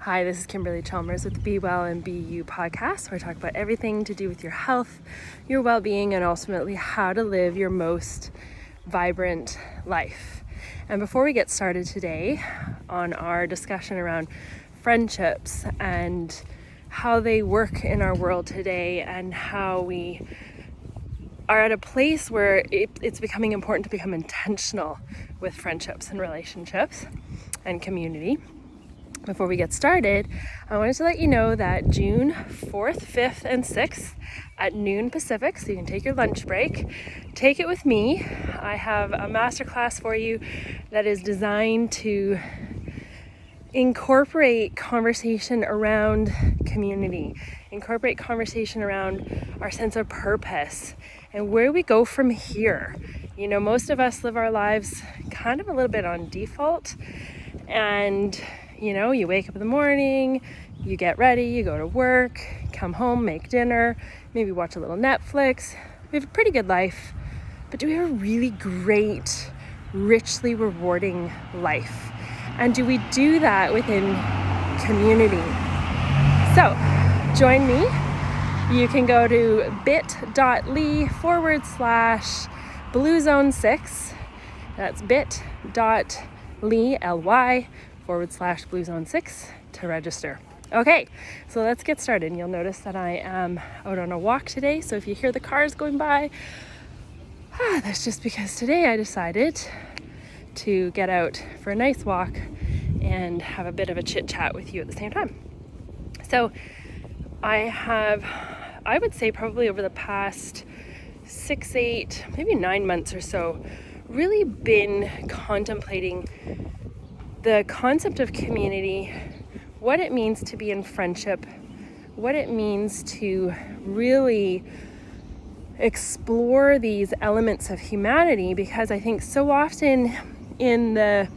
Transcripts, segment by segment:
Hi, this is Kimberly Chalmers with the Be Well and Be You podcast, where I talk about everything to do with your health, your well-being, and ultimately how to live your most vibrant life. And before we get started today on our discussion around friendships and how they work in our world today and how we are at a place where it's becoming important to become intentional with friendships and relationships and community. Before we get started, I wanted to let you know that June 4th, 5th, and 6th at noon Pacific, so you can take your lunch break, take it with me. I have a masterclass for you that is designed to incorporate conversation around community, incorporate conversation around our sense of purpose and where we go from here. You know, most of us live our lives kind of a little bit on default, and you know, you wake up in the morning, you get ready, you go to work, come home, make dinner, maybe watch a little Netflix. We have a pretty good life, but do we have a really great, richly rewarding life? And do we do that within community? So, join me. You can go to bit.ly/bluezone6. That's bit.ly/bluezone6 to register. Okay, so let's get started. You'll notice that I am out on a walk today. So if you hear the cars going by, that's just because today I decided to get out for a nice walk and have a bit of a chit chat with you at the same time. So I would say probably over the past 6, 8, maybe 9 months or so, really been contemplating the concept of community, what it means to be in friendship, what it means to really explore these elements of humanity, because I think so often in the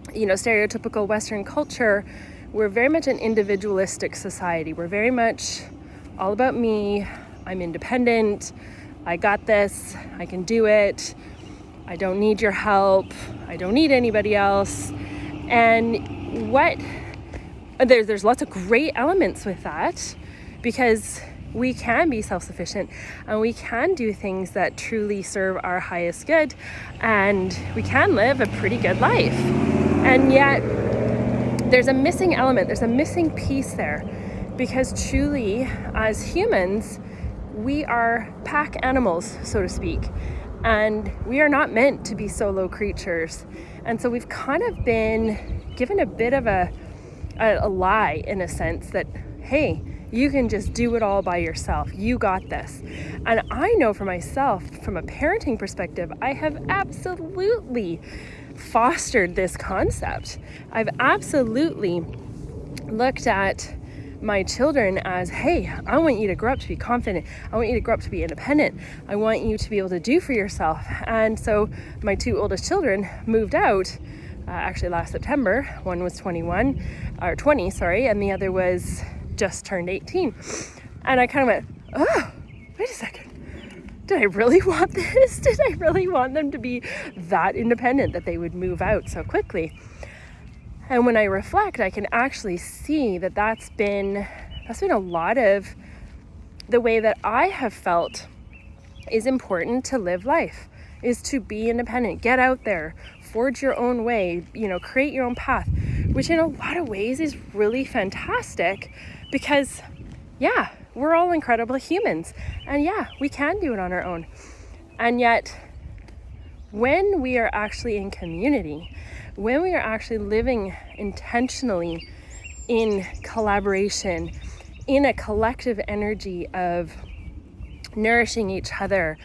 stereotypical Western culture, we're very much an individualistic society. We're very much all about me. I'm independent. I got this. I can do it. I don't need your help. I don't need anybody else. And there's lots of great elements with that, because we can be self-sufficient and we can do things that truly serve our highest good, and we can live a pretty good life. And yet there's a missing element, there's a missing piece there, because truly as humans, we are pack animals, so to speak, and we are not meant to be solo creatures. And so we've kind of been given a bit of a lie, in a sense, that, hey, you can just do it all by yourself. You got this. And I know for myself, from a parenting perspective, I have absolutely fostered this concept. I've absolutely looked at my children as, hey, I want you to grow up to be confident. I want you to grow up to be independent. I want you to be able to do for yourself. And so my 2 oldest children moved out actually last September. One was 20, and the other was just turned 18. And I kind of went, oh, wait a second. Did I really want this? Did I really want them to be that independent, that they would move out so quickly? And when I reflect, I can actually see that that's been a lot of the way that I have felt is important to live life, is to be independent, get out there, forge your own way, create your own path, which in a lot of ways is really fantastic, because yeah, we're all incredible humans, and yeah, we can do it on our own. And yet when we are actually in community, when we are actually living intentionally in collaboration, in a collective energy of nourishing each other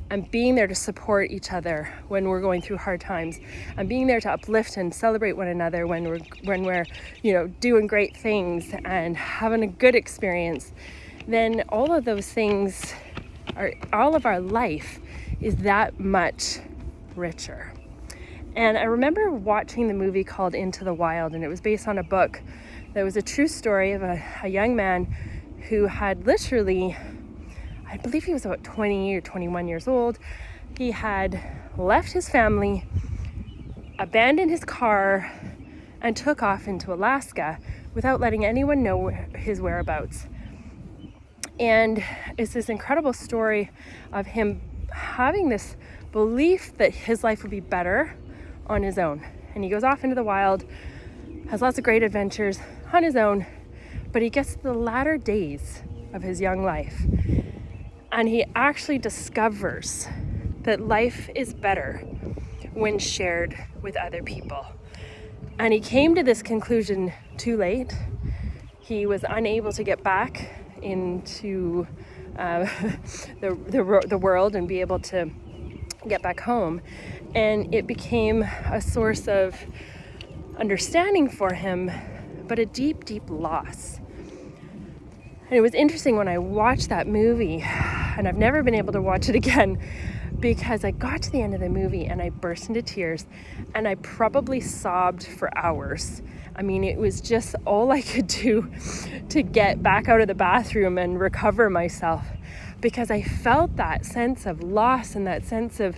and being there to support each other when we're going through hard times, and being there to uplift and celebrate one another when we're doing great things and having a good experience, then all of those things all of our life is that much richer. And I remember watching the movie called Into the Wild, and it was based on a book that was a true story of a young man who had literally, I believe he was about 20 or 21 years old. He had left his family, abandoned his car, and took off into Alaska without letting anyone know his whereabouts. And it's this incredible story of him having this belief that his life would be better on his own. And he goes off into the wild, has lots of great adventures on his own, but he gets to the latter days of his young life and he actually discovers that life is better when shared with other people. And he came to this conclusion too late. He was unable to get back into the world and be able to get back home. And it became a source of understanding for him, but a deep, deep loss. And it was interesting when I watched that movie, and I've never been able to watch it again, because I got to the end of the movie and I burst into tears and I probably sobbed for hours. I mean, it was just all I could do to get back out of the bathroom and recover myself, because I felt that sense of loss and that sense of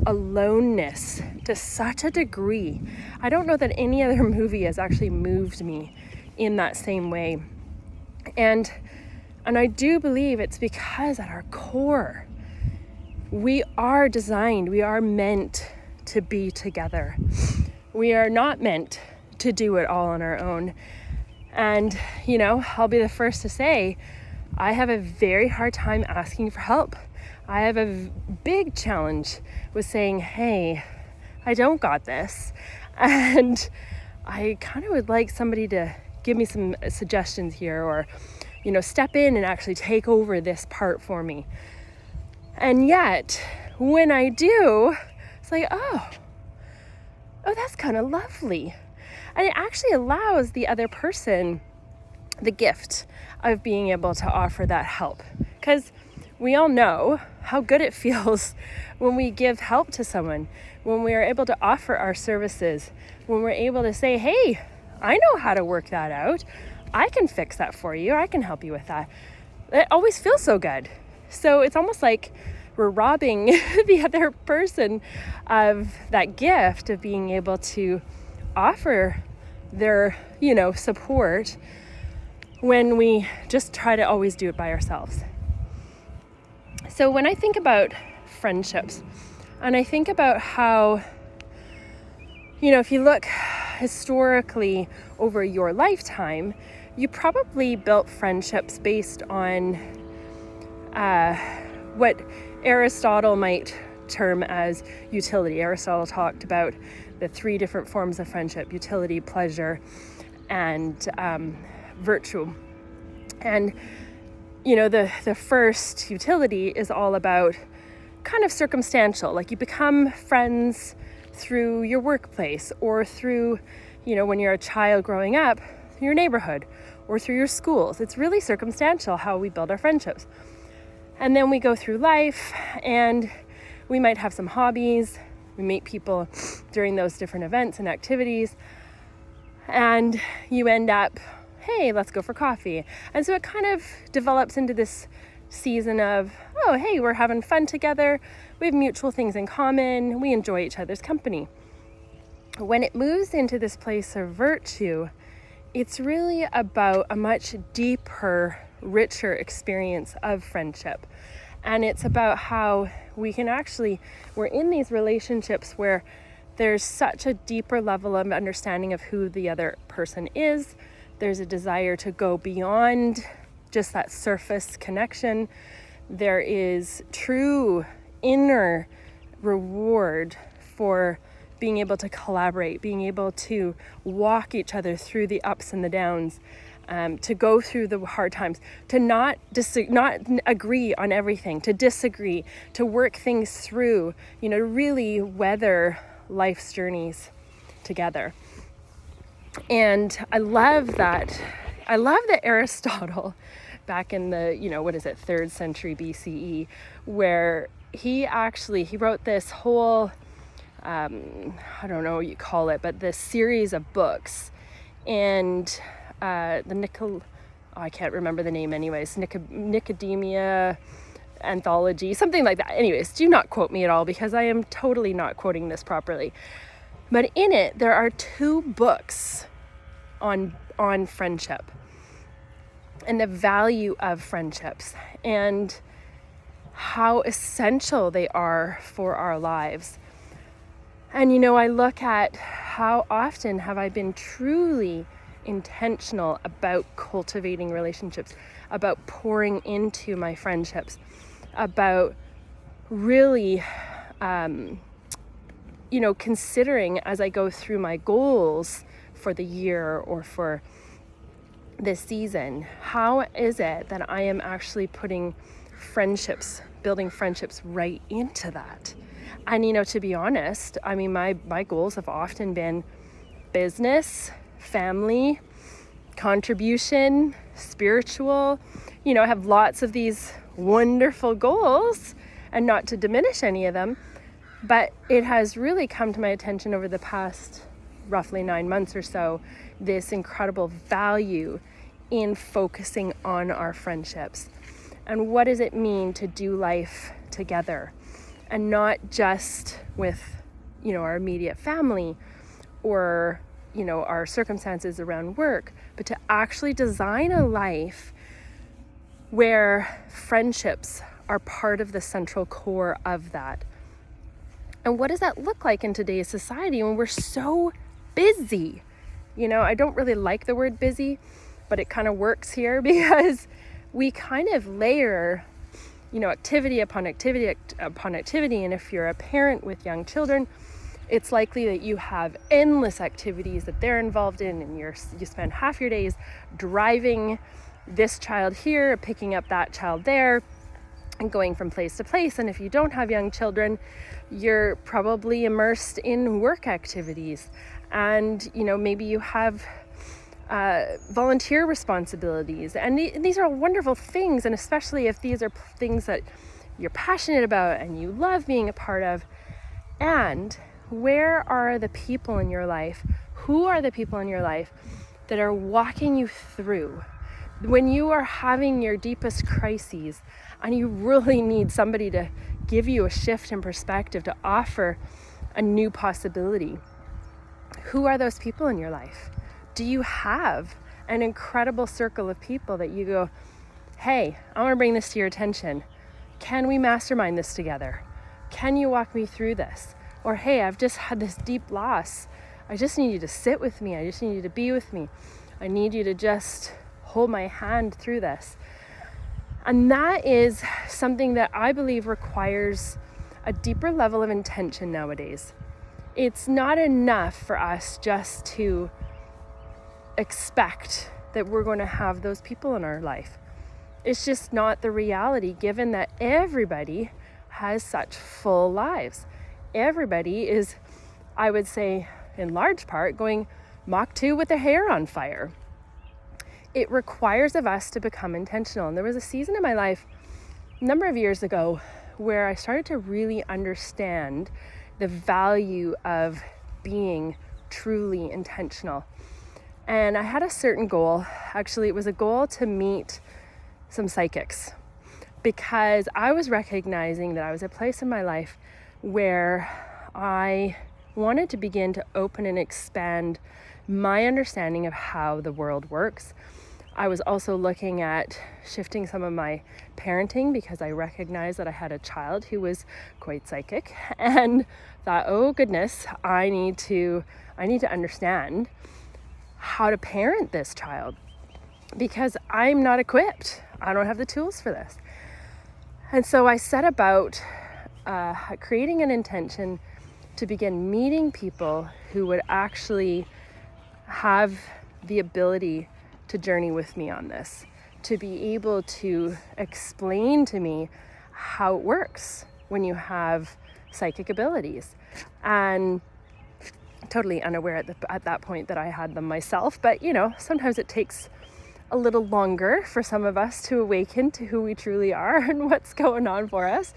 aloneness to such a degree. I don't know that any other movie has actually moved me in that same way. And I do believe it's because at our core, we are designed, we are meant to be together. We are not meant to do it all on our own. And, you know, I'll be the first to say, I have a very hard time asking for help. I have a big challenge with saying, hey, I don't got this. And I kind of would like somebody to give me some suggestions here, or, you know, step in and actually take over this part for me. And yet, when I do, it's like, oh, that's kind of lovely. And it actually allows the other person the gift of being able to offer that help. Because we all know how good it feels when we give help to someone, when we are able to offer our services, when we're able to say, hey, I know how to work that out. I can fix that for you. I can help you with that. It always feels so good. So it's almost like we're robbing the other person of that gift of being able to offer their, you know, support when we just try to always do it by ourselves. So when I think about friendships, and I think about how, you know, if you look historically over your lifetime, you probably built friendships based on what Aristotle might term as utility. Aristotle talked about the 3 different forms of friendship: utility, pleasure, and virtue. And, you know, the first, utility, is all about kind of circumstantial. Like, you become friends through your workplace, or through, you know, when you're a child growing up, your neighborhood, or through your schools. It's really circumstantial how we build our friendships. And then we go through life and we might have some hobbies. We meet people during those different events and activities. And you end up, hey, let's go for coffee. And so it kind of develops into this season of, oh, hey, we're having fun together. We have mutual things in common. We enjoy each other's company. When it moves into this place of virtue, it's really about a much deeper, richer experience of friendship. And it's about how we can actually, we're in these relationships where there's such a deeper level of understanding of who the other person is. There's a desire to go beyond just that surface connection. There is true inner reward for being able to collaborate, being able to walk each other through the ups and the downs, to go through the hard times, to not agree on everything, to disagree, to work things through, you know, really weather life's journeys together. And I love that Aristotle, back in the, you know, 3rd century BCE, where he wrote this whole, I don't know what you call it, but this series of books. And I can't remember the name anyways, Nicodemia Anthology, something like that. Anyways, do not quote me at all, because I am totally not quoting this properly. But in it, there are 2 books on friendship and the value of friendships and how essential they are for our lives. And I look at how often have I been truly intentional about cultivating relationships, about pouring into my friendships, about really, considering as I go through my goals for the year or for this season, how is it that I am actually putting friendships, building friendships right into that? And to be honest, I mean, my goals have often been business, family, contribution, spiritual. I have lots of these wonderful goals, and not to diminish any of them, but it has really come to my attention over the past roughly 9 months or so, this incredible value in focusing on our friendships. And what does it mean to do life together? And not just with, our immediate family or, our circumstances around work, but to actually design a life where friendships are part of the central core of that. And what does that look like in today's society when we're so busy? I don't really like the word busy, but it kind of works here because we kind of layer, activity upon activity upon activity. And if you're a parent with young children, it's likely that you have endless activities that they're involved in, and you spend half your days driving this child here, picking up that child there, and going from place to place. And if you don't have young children, you're probably immersed in work activities, and maybe you have volunteer responsibilities, and these are wonderful things, and especially if these are things that you're passionate about and you love being a part of. And where are the people in your life? Who are the people in your life that are walking you through when you are having your deepest crises and you really need somebody to give you a shift in perspective, to offer a new possibility? Who are those people in your life? Do you have an incredible circle of people that you go, hey, I want to bring this to your attention. Can we mastermind this together? Can you walk me through this? Or, hey, I've just had this deep loss. I just need you to sit with me. I just need you to be with me. I need you to just hold my hand through this. And that is something that I believe requires a deeper level of intention nowadays. It's not enough for us just to expect that we're going to have those people in our life. It's just not the reality, given that everybody has such full lives. Everybody is, I would say, in large part, going Mach 2 with their hair on fire. It requires of us to become intentional. And there was a season in my life a number of years ago where I started to really understand the value of being truly intentional. And I had a certain goal. Actually, it was a goal to meet some psychics, because I was recognizing that I was at a place in my life where I wanted to begin to open and expand my understanding of how the world works. I was also looking at shifting some of my parenting, because I recognized that I had a child who was quite psychic, and thought, oh goodness, I need to understand how to parent this child, because I'm not equipped. I don't have the tools for this. And so I set about creating an intention to begin meeting people who would actually have the ability to journey with me on this, to be able to explain to me how it works when you have psychic abilities. And totally unaware at that point that I had them myself, but sometimes it takes a little longer for some of us to awaken to who we truly are and what's going on for us.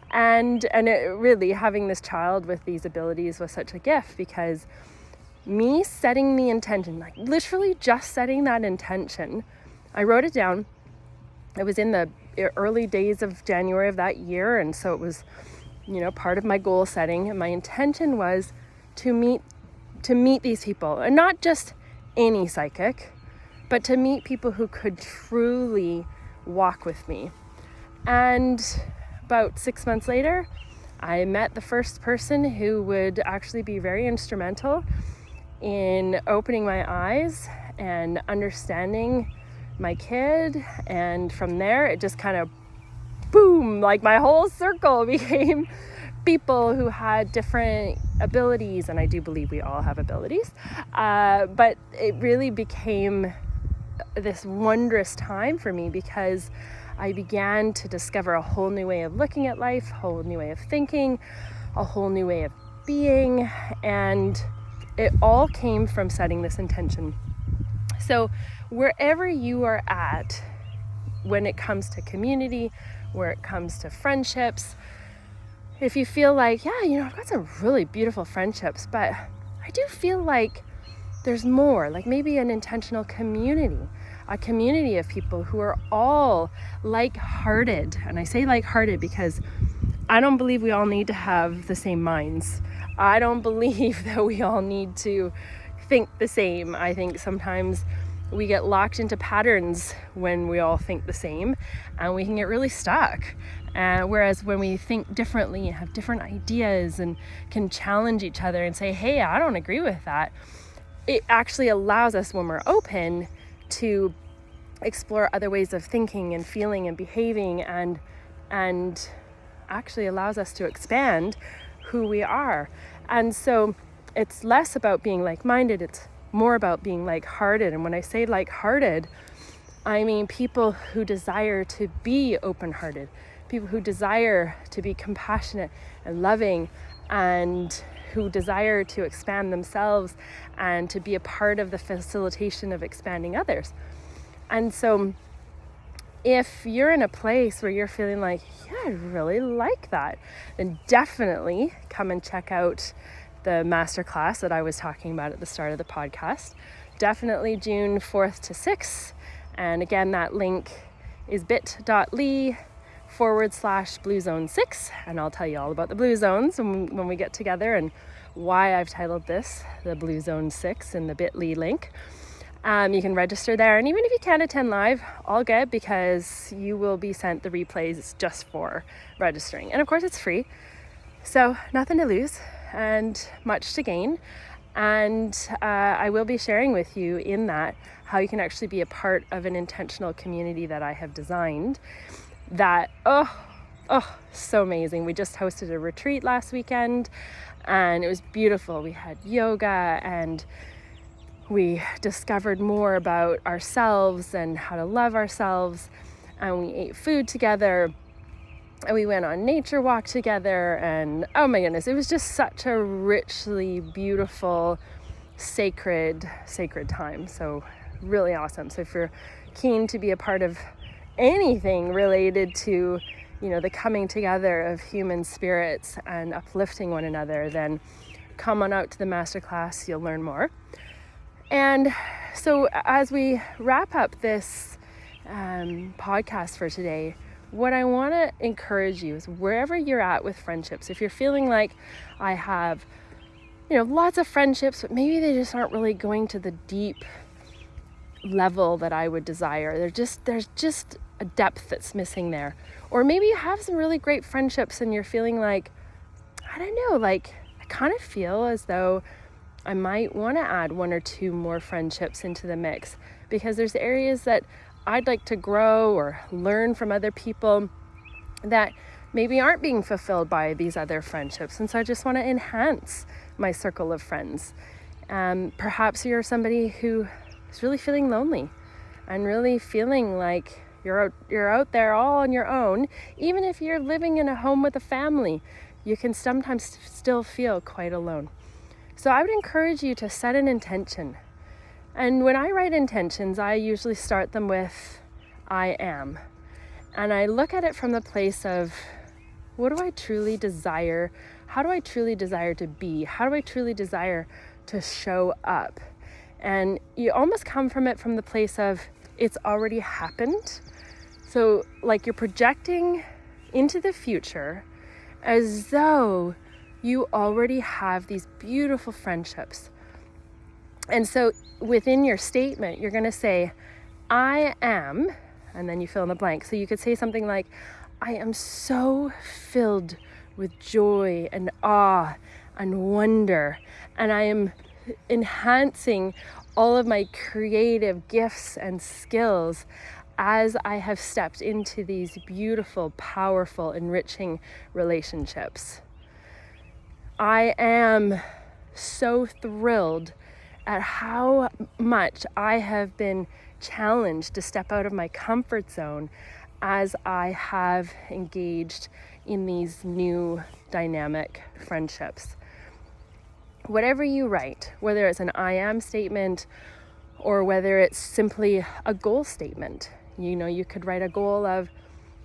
And it really, having this child with these abilities was such a gift, because me setting the intention, like literally just setting that intention, I wrote it down. It was in the early days of January of that year, and so it was part of my goal setting. And my intention was to meet these people, and not just any psychic, but to meet people who could truly walk with me. And about 6 months later, I met the first person who would actually be very instrumental in opening my eyes and understanding my kid. And from there, it just kind of boom, like my whole circle became people who had different abilities. And I do believe we all have abilities. But it really became this wondrous time for me, because I began to discover a whole new way of looking at life, a whole new way of thinking, a whole new way of being. And it all came from setting this intention. So wherever you are at, when it comes to community, where it comes to friendships, if you feel like, yeah, I've got some really beautiful friendships, but I do feel like there's more, like maybe an intentional community, a community of people who are all like-hearted. And I say like-hearted because I don't believe we all need to have the same minds. I don't believe that we all need to think the same. I think sometimes we get locked into patterns when we all think the same, and we can get really stuck. Whereas when we think differently and have different ideas and can challenge each other and say, hey, I don't agree with that, it actually allows us, when we're open, to explore other ways of thinking and feeling and behaving, and actually allows us to expand who we are. And so it's less about being like-minded, it's more about being like-hearted. And when I say like-hearted, I mean people who desire to be open-hearted, people who desire to be compassionate and loving, and who desire to expand themselves and to be a part of the facilitation of expanding others. And so if you're in a place where you're feeling like, yeah, I really like that, then definitely come and check out the masterclass that I was talking about at the start of the podcast. Definitely June 4th to 6th. And again, that link is bit.ly/Blue Zone 6. And I'll tell you all about the Blue Zones when we get together, and why I've titled this the Blue Zone 6 in the bit.ly link. You can register there, and even if you can't attend live, all good, because you will be sent the replays just for registering. And of course, it's free, so nothing to lose and much to gain. And I will be sharing with you in that how you can actually be a part of an intentional community that I have designed that, so amazing. We just hosted a retreat last weekend, and it was beautiful. We had yoga, and we discovered more about ourselves and how to love ourselves, and we ate food together, and we went on nature walk together, and oh my goodness, it was just such a richly beautiful, sacred time. So really awesome. So if you're keen to be a part of anything related to, the coming together of human spirits and uplifting one another, then come on out to the masterclass. You'll learn more. And so as we wrap up this podcast for today, what I want to encourage you is, wherever you're at with friendships, if you're feeling like I have, lots of friendships, but maybe they just aren't really going to the deep level that I would desire. There's just a depth that's missing there. Or maybe you have some really great friendships and you're feeling like, I don't know, like I kind of feel as though I might want to add 1 or 2 more friendships into the mix, because there's areas that I'd like to grow or learn from other people that maybe aren't being fulfilled by these other friendships. And so I just want to enhance my circle of friends. Perhaps you're somebody who is really feeling lonely and really feeling like you're out there all on your own. Even if you're living in a home with a family, you can sometimes still feel quite alone. So I would encourage you to set an intention. And when I write intentions, I usually start them with I am. And I look at it from the place of, what do I truly desire? How do I truly desire to be? How do I truly desire to show up? And you almost come from it from the place of, it's already happened. So like you're projecting into the future as though You already have these beautiful friendships. And so within your statement, you're going to say, I am, and then you fill in the blank. So you could say something like, I am so filled with joy and awe and wonder, and I am enhancing all of my creative gifts and skills as I have stepped into these beautiful, powerful, enriching relationships. I am so thrilled at how much I have been challenged to step out of my comfort zone as I have engaged in these new dynamic friendships. Whatever you write, whether it's an I am statement or whether it's simply a goal statement, you could write a goal of,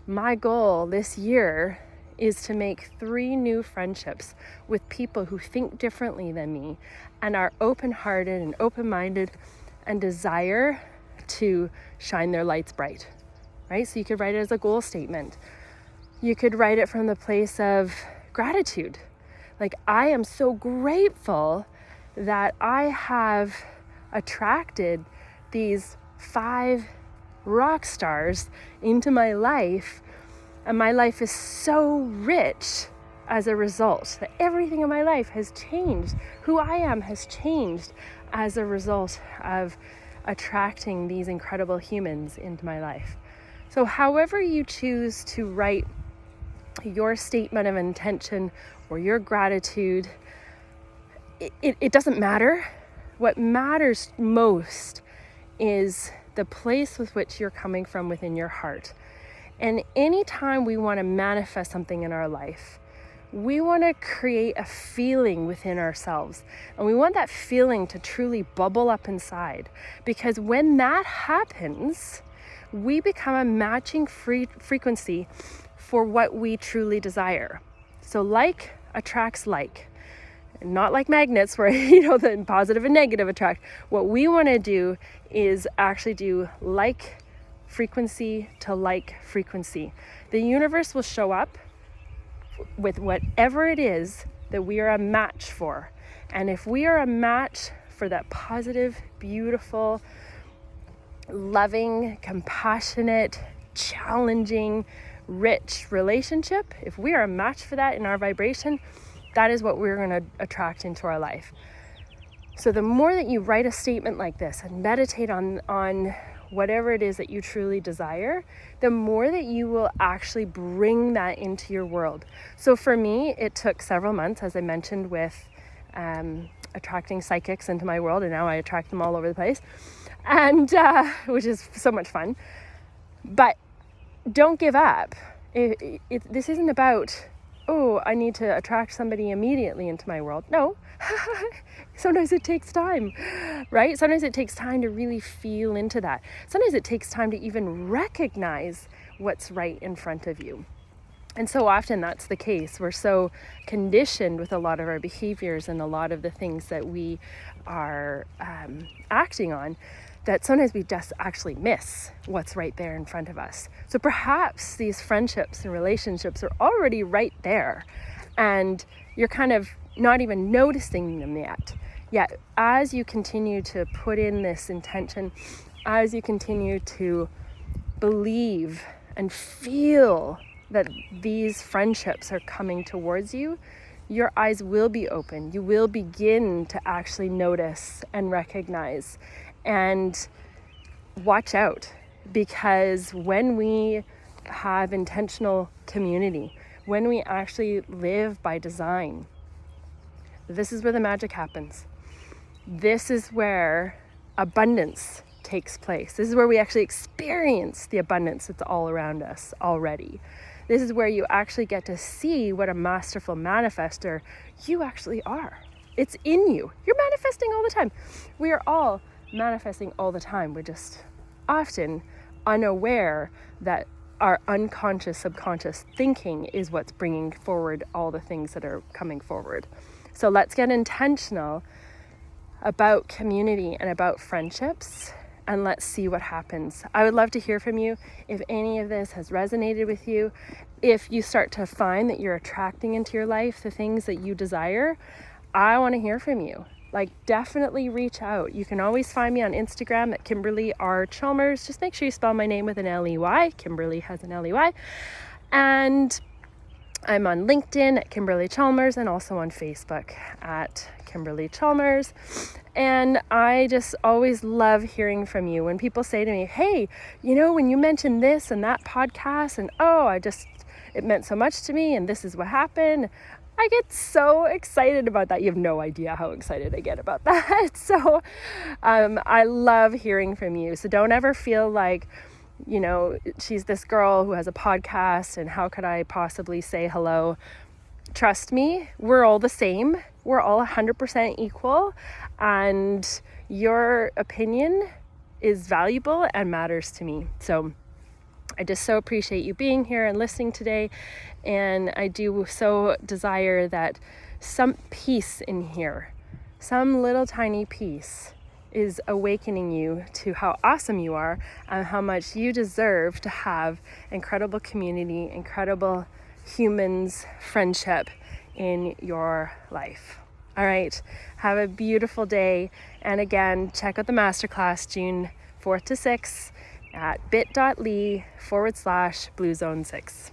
my goal this year is to make 3 new friendships with people who think differently than me and are open-hearted and open-minded and desire to shine their lights bright, right? So you could write it as a goal statement. You could write it from the place of gratitude. Like, I am so grateful that I have attracted these 5 rock stars into my life, and my life is so rich as a result, that everything in my life has changed. Who I am has changed as a result of attracting these incredible humans into my life. So however you choose to write your statement of intention or your gratitude, it doesn't matter. What matters most is the place with which you're coming from within your heart. And anytime we want to manifest something in our life, we want to create a feeling within ourselves. And we want that feeling to truly bubble up inside. Because when that happens, we become a matching frequency for what we truly desire. So like attracts like. Not like magnets where, the positive and negative attract. What we want to do is actually do like frequency to like frequency. The universe will show up with whatever it is that we are a match for. And if we are a match for that positive, beautiful, loving, compassionate, challenging, rich relationship, if we are a match for that in our vibration, that is what we're going to attract into our life. So the more that you write a statement like this and meditate on whatever it is that you truly desire, the more that you will actually bring that into your world. So for me, it took several months, as I mentioned, with attracting psychics into my world, and now I attract them all over the place, and which is so much fun. But don't give up. This isn't about, I need to attract somebody immediately into my world. No. Sometimes it takes time, right? Sometimes it takes time to really feel into that. Sometimes it takes time to even recognize what's right in front of you. And so often that's the case. We're so conditioned with a lot of our behaviors and a lot of the things that we are acting on, that sometimes we just actually miss what's right there in front of us. So perhaps these friendships and relationships are already right there, and you're kind of not even noticing them yet. Yet as you continue to put in this intention, as you continue to believe and feel that these friendships are coming towards you, your eyes will be open. You will begin to actually notice and recognize. And watch out, because when we have intentional community, when we actually live by design, this is where the magic happens. This is where abundance takes place. This is where we actually experience the abundance that's all around us already. This is where you actually get to see what a masterful manifester you actually are. It's in you. You're manifesting all the time. We are all manifesting all the time. We're just often unaware that our unconscious, subconscious thinking is what's bringing forward all the things that are coming forward. So let's get intentional about community and about friendships, and let's see what happens. I would love to hear from you if any of this has resonated with you. If you start to find that you're attracting into your life the things that you desire, I want to hear from you. Like, definitely reach out. You can always find me on Instagram at Kimberly R. Chalmers. Just make sure you spell my name with an L-E-Y. Kimberly has an L-E-Y. And I'm on LinkedIn at Kimberly Chalmers and also on Facebook at Kimberly Chalmers. And I just always love hearing from you when people say to me, hey, when you mentioned this and that podcast, and it meant so much to me, and this is what happened. I get so excited about that. You have no idea how excited I get about that. So I love hearing from you. So don't ever feel like, she's this girl who has a podcast and how could I possibly say hello? Trust me, we're all the same. We're all 100% equal, and your opinion is valuable and matters to me. So I just so appreciate you being here and listening today. And I do so desire that some peace in here, some little tiny piece, is awakening you to how awesome you are and how much you deserve to have incredible community, incredible humans, friendship in your life. All right, have a beautiful day. And again, check out the Masterclass June 4th to 6th at bit.ly/Blue Zone 6.